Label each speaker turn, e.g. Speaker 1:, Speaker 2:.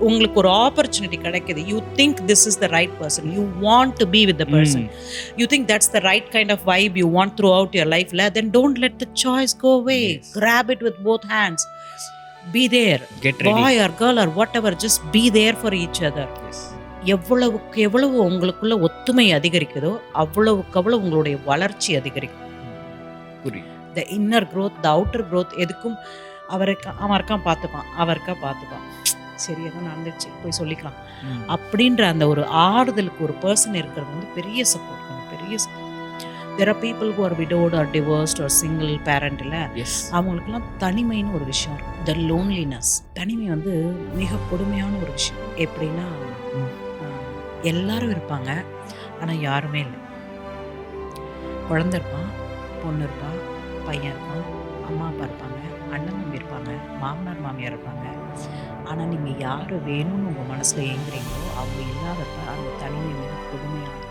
Speaker 1: உங்களுக்கு ஒரு ஆப்பர்ச்சுனிட்டி கிடைக்குது. You think this is the right person, you want to be with the person, you think that's the right kind of vibe you want throughout your லைஃப்ல, then don't let the choice go away. Grab it with both hands. Be there.
Speaker 2: Get ready.
Speaker 1: Boy or girl or whatever, just be there for each other. எவ்வளவுக்கு எவ்வளவு உங்களுக்குள்ள ஒத்துமை அதிகரிக்குதோ அவ்வளவுக்கு அவ்வளவு உங்களுடைய வளர்ச்சி அதிகரிக்கும். The inner growth, the outer growth எதுக்கும் அவன் இருக்கான் பார்த்துப்பான், அவருக்கா பார்த்துப்பான், சரி ஏதோ நடந்துச்சு போய் சொல்லிக்கலாம் அப்படின்ற அந்த ஒரு ஆறுதலுக்கு ஒரு பர்சன் இருக்கிறது வந்து பெரிய சப்போர்ட், பெரிய support. There are people who are widowed or divorced or single parent. அவங்களுக்குலாம் தனிமைன்னு ஒரு விஷயம் இருக்கும். The loneliness, தனிமை வந்து மிக கொடுமையான ஒரு விஷயம். எப்படின்னா எல்லாரும் இருப்பாங்க, ஆனால் யாருமே இல்லை. குழந்தை இருப்பான், பொண்ணு இருப்பா, பையன் இருப்பான், அம்மா அப்பா இருப்பாங்க, அண்ணன் தம்பி இருப்பாங்க, மாமனார் மாமியார் இருப்பாங்க. ஆனால் நீங்கள் யார் வேணும்னு உங்கள் மனசில் ஏங்குறீங்களோ அவங்க இல்லாதப்ப அந்த தனிமை மிக கொடுமையான